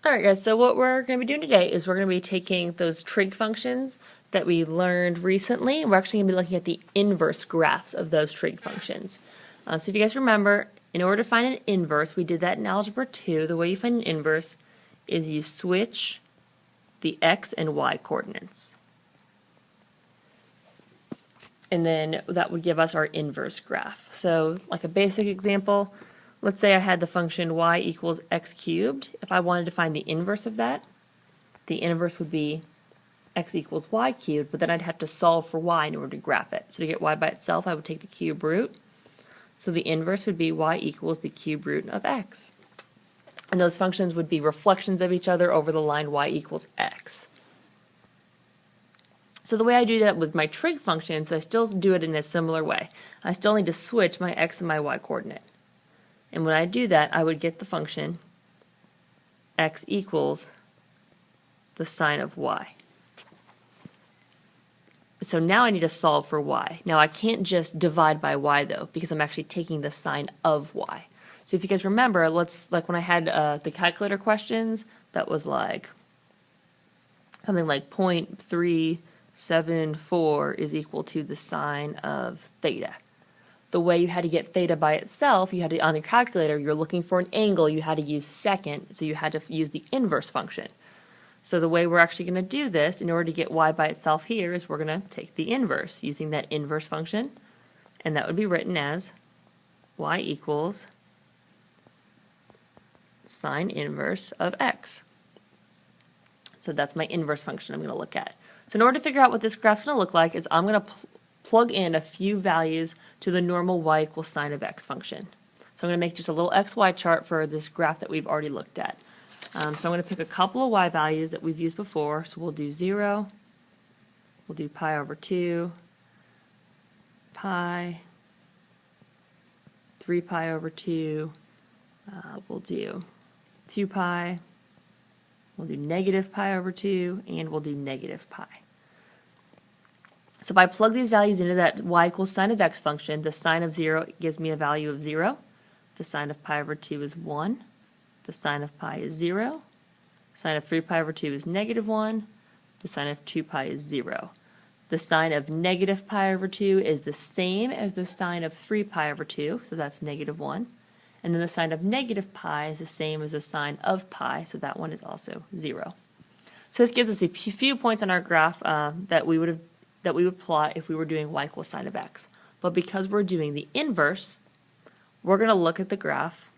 Alright guys, so what we're going to be doing today is we're going to be taking those trig functions that we learned recently, and we're actually going to be looking at the inverse graphs of those trig functions. So if you guys remember, in order to find an inverse, we did that in Algebra 2. The way you find an inverse is you switch the x and y coordinates. And then that would give us our inverse graph. So like a basic example, let's say I had the function y equals x cubed. If I wanted to find the inverse of that, the inverse would be x equals y cubed, but then I'd have to solve for y in order to graph it. So to get y by itself, I would take the cube root. So the inverse would be y equals the cube root of x. And those functions would be reflections of each other over the line y equals x. So the way I do that with my trig functions, I still do it in a similar way. I still need to switch my x and my y coordinate. And when I do that, I would get the function x equals the sine of y. So now I need to solve for y. Now I can't just divide by y though, because I'm actually taking the sine of y. So if you guys remember, like when I had the calculator questions, that was like something like 0.374 is equal to the sine of theta. The way you had to get theta by itself, you had to, on your calculator, you're looking for an angle, you had to use second, so you had to use the inverse function. So the way we're actually going to do this, in order to get y by itself here, is we're going to take the inverse, using that inverse function, and that would be written as y equals sine inverse of x. So that's my inverse function I'm going to look at. So in order to figure out what this graph's going to look like, is I'm going to plug in a few values to the normal y equals sine of x function. So I'm going to make just a little xy chart for this graph that we've already looked at. So I'm going to pick a couple of y values that we've used before. So we'll do 0, we'll do pi over 2, pi, 3 pi over 2, we'll do 2 pi, we'll do negative pi over 2, and we'll do negative pi. So if I plug these values into that y equals sine of x function, the sine of 0 gives me a value of 0. The sine of pi over 2 is 1. The sine of pi is 0. Sine of 3 pi over 2 is negative 1. The sine of 2 pi is 0. The sine of negative pi over 2 is the same as the sine of 3 pi over 2, so that's negative 1. And then the sine of negative pi is the same as the sine of pi, so that one is also 0. So this gives us a few points on our graph that we would plot if we were doing y equals sine of x. But because we're doing the inverse, we're going to look at the graph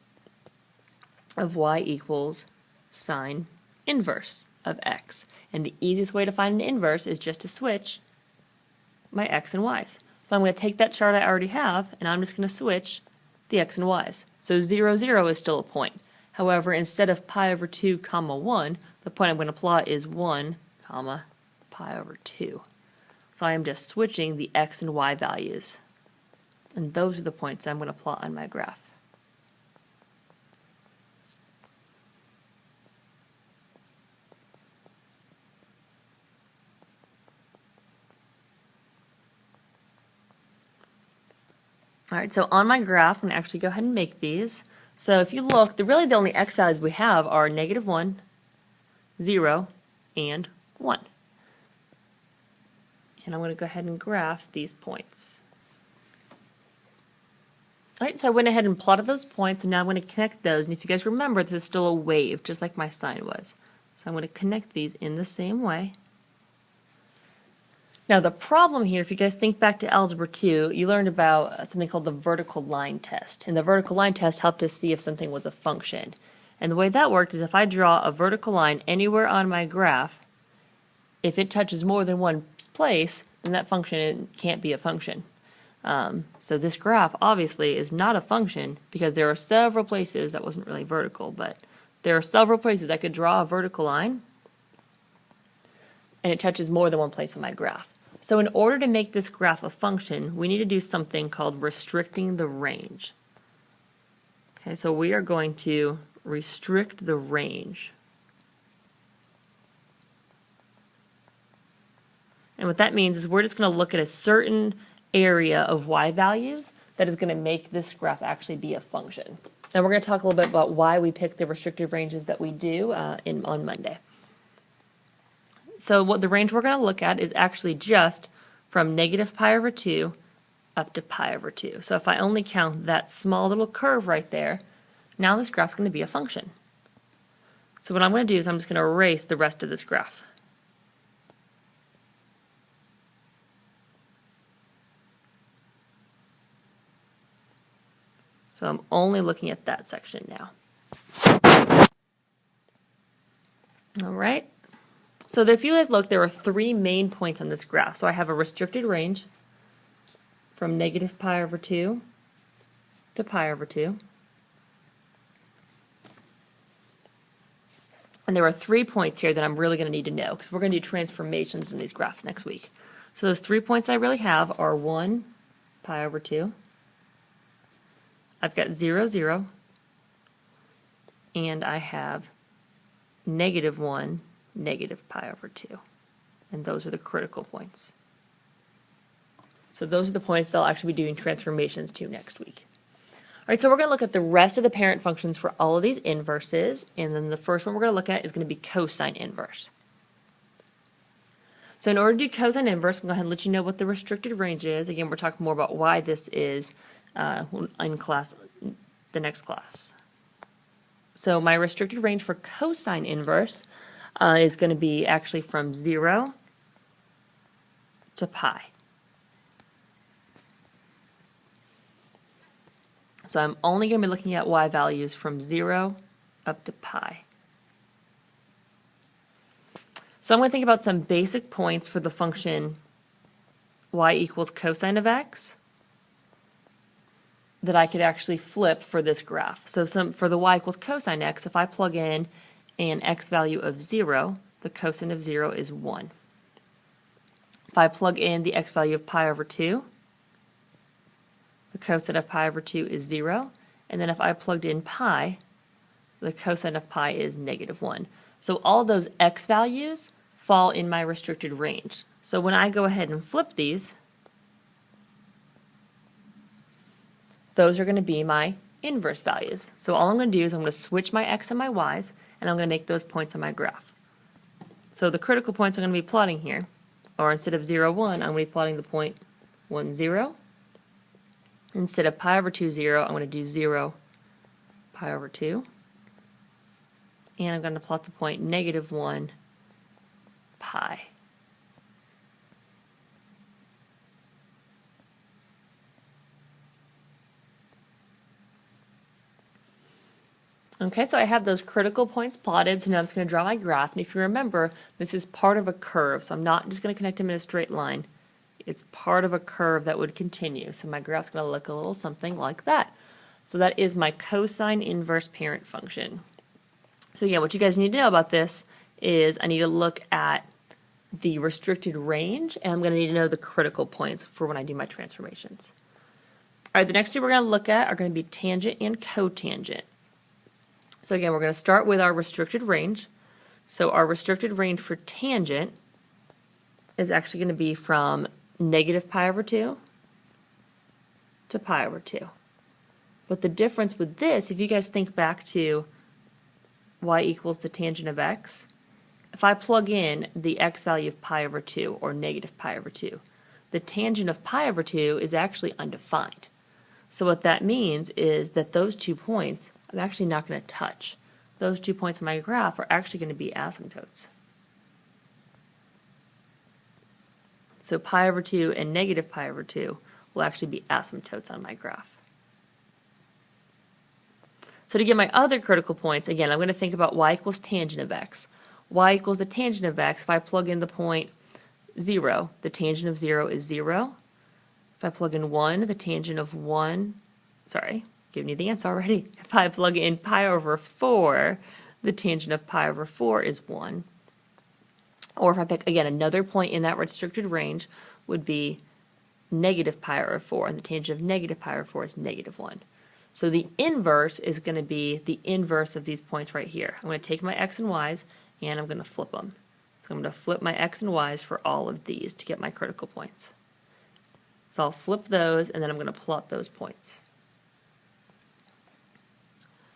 of y equals sine inverse of x. And the easiest way to find an inverse is just to switch my x and y's. So I'm going to take that chart I already have, and I'm just going to switch the x and y's. So 0, 0 is still a point. However, instead of pi over 2 comma 1, the point I'm going to plot is 1 comma pi over 2. So I am just switching the x and y values. And those are the points I'm going to plot on my graph. Alright, so on my graph, I'm going to actually go ahead and make these. So if you look, really the only x values we have are negative 1, 0, and 1. And I'm going to go ahead and graph these points. Alright, so I went ahead and plotted those points, and now I'm going to connect those. And if you guys remember, this is still a wave, just like my sine was. So I'm going to connect these in the same way. Now the problem here, if you guys think back to Algebra 2, you learned about something called the vertical line test. And the vertical line test helped us see if something was a function. And the way that worked is if I draw a vertical line anywhere on my graph, if it touches more than one place, then that function can't be a function. So this graph obviously is not a function because there are several places, that wasn't really vertical, but there are several places I could draw a vertical line and it touches more than one place on my graph. So in order to make this graph a function, we need to do something called restricting the range. Okay, so we are going to restrict the range. And what that means is we're just going to look at a certain area of y values that is going to make this graph actually be a function. And we're going to talk a little bit about why we pick the restricted ranges that we do on Monday. So what the range we're going to look at is actually just from negative pi over 2 up to pi over 2. So if I only count that small little curve right there, now this graph's going to be a function. So what I'm going to do is I'm just going to erase the rest of this graph. So I'm only looking at that section now. All right. So if you guys look, there are 3 main points on this graph. So I have a restricted range from negative pi over 2 to pi over 2. And there are 3 points here that I'm really going to need to know because we're going to do transformations in these graphs next week. So those 3 points I really have are 1, pi over 2. I've got 0, 0. And I have negative 1, negative pi over 2. And those are the critical points. So those are the points I'll actually be doing transformations to next week. All right, so we're going to look at the rest of the parent functions for all of these inverses, and then the first one we're going to look at is going to be cosine inverse. So in order to do cosine inverse, I'm going to go ahead and let you know what the restricted range is. Again, we're talking more about why this is in class, the next class. So my restricted range for cosine inverse is going to be actually from 0 to pi. So I'm only going to be looking at y values from 0 up to pi. So I'm going to think about some basic points for the function y equals cosine of x that I could actually flip for this graph. So for the y equals cosine x, if I plug in an x value of 0, the cosine of 0 is 1. If I plug in the x value of pi over 2, the cosine of pi over 2 is 0. And then if I plugged in pi, the cosine of pi is negative 1. So all those x values fall in my restricted range. So when I go ahead and flip these, those are going to be my inverse values. So all I'm going to do is I'm going to switch my x and my y's, and I'm going to make those points on my graph. So the critical points I'm going to be plotting here, or instead of 0, 1, I'm going to be plotting the point 1, 0. Instead of pi over 2, 0, I'm going to do 0, pi over 2. And I'm going to plot the point negative 1, pi. Okay, so I have those critical points plotted, so now I'm just going to draw my graph. And if you remember, this is part of a curve, so I'm not just going to connect them in a straight line. It's part of a curve that would continue. So my graph's going to look a little something like that. So that is my cosine inverse parent function. So again, what you guys need to know about this is I need to look at the restricted range, and I'm going to need to know the critical points for when I do my transformations. All right, the next two we're going to look at are going to be tangent and cotangent. So again, we're going to start with our restricted range. So our restricted range for tangent is actually going to be from negative pi over 2 to pi over 2. But the difference with this, if you guys think back to y equals the tangent of x, if I plug in the x value of pi over 2 or negative pi over 2, the tangent of pi over 2 is actually undefined. So what that means is that those 2 points I'm actually not going to touch. Those 2 points in my graph are actually going to be asymptotes. So pi over 2 and negative pi over 2 will actually be asymptotes on my graph. So to get my other critical points, again, I'm going to think about y equals tangent of x. Y equals the tangent of x. If I plug in the point 0, the tangent of 0 is 0. If I plug in 1, the tangent of 1, giving you the answer already. If I plug in pi over 4, the tangent of pi over 4 is 1. Or if I pick, again, another point in that restricted range would be negative pi over 4, and the tangent of negative pi over 4 is negative 1. So the inverse is going to be the inverse of these points right here. I'm going to take my x and y's, and I'm going to flip them. So I'm going to flip my x and y's for all of these to get my critical points. So I'll flip those, and then I'm going to plot those points.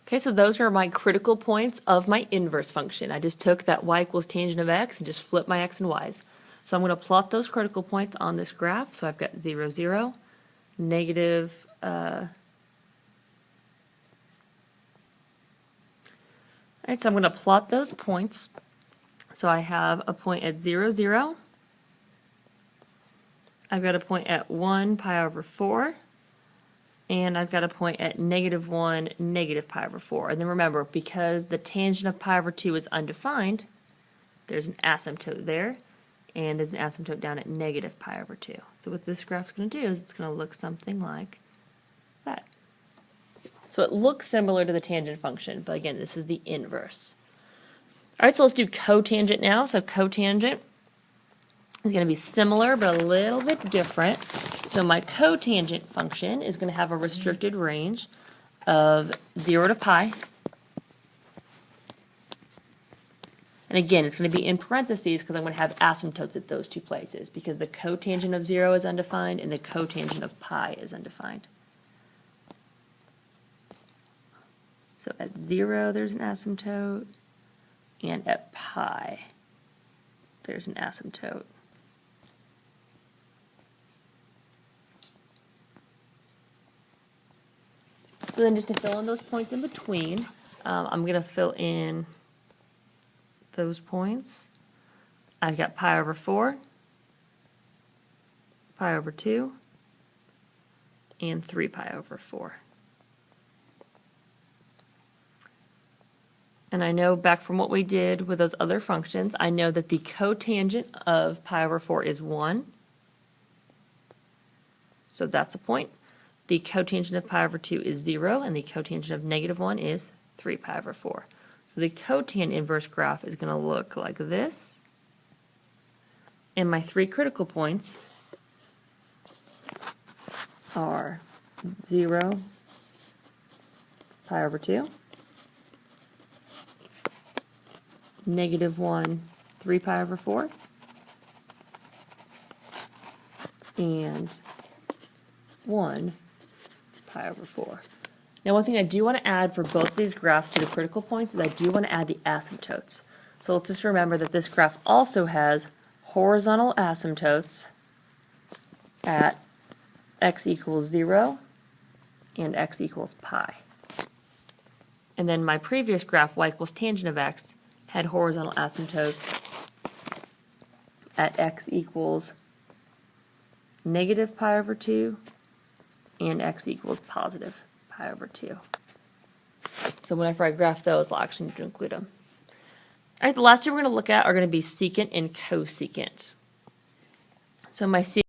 Okay, so those are my critical points of my inverse function. I just took that y equals tangent of x and just flipped my x and y's. So I'm going to plot those critical points on this graph. So I've got 0, 0, negative, all right, so I'm going to plot those points. So I have a point at 0, 0. I've got a point at 1 pi over 4. And I've got a point at negative 1, negative pi over 4. And then remember, because the tangent of pi over 2 is undefined, there's an asymptote there, and there's an asymptote down at negative pi over 2. So what this graph's going to do is it's going to look something like that. So it looks similar to the tangent function, but again, this is the inverse. All right, so let's do cotangent now. So cotangent is going to be similar, but a little bit different. So my cotangent function is going to have a restricted range of 0 to pi. And again, it's going to be in parentheses because I'm going to have asymptotes at those two places because the cotangent of 0 is undefined and the cotangent of pi is undefined. So at 0, there's an asymptote, and at pi, there's an asymptote. So then just to fill in those points in between, I'm going to fill in those points. I've got pi over 4, pi over 2, and 3 pi over 4. And I know back from what we did with those other functions, I know that the cotangent of pi over 4 is 1. So that's a point. The cotangent of pi over 2 is 0, and the cotangent of negative 1 is 3 pi over 4. So the cotangent inverse graph is going to look like this. And my three critical points are 0, pi over 2, negative 1, 3 pi over 4, and 1 pi over 4. Now one thing I do want to add for both of these graphs to the critical points is I do want to add the asymptotes. So let's just remember that this graph also has horizontal asymptotes at x equals 0 and x equals pi. And then my previous graph, y equals tangent of x, had horizontal asymptotes at x equals negative pi over 2 and x equals positive pi over 2. So whenever I graph those, I'll actually need to include them. All right, the last two we're going to look at are going to be secant and cosecant. So my secant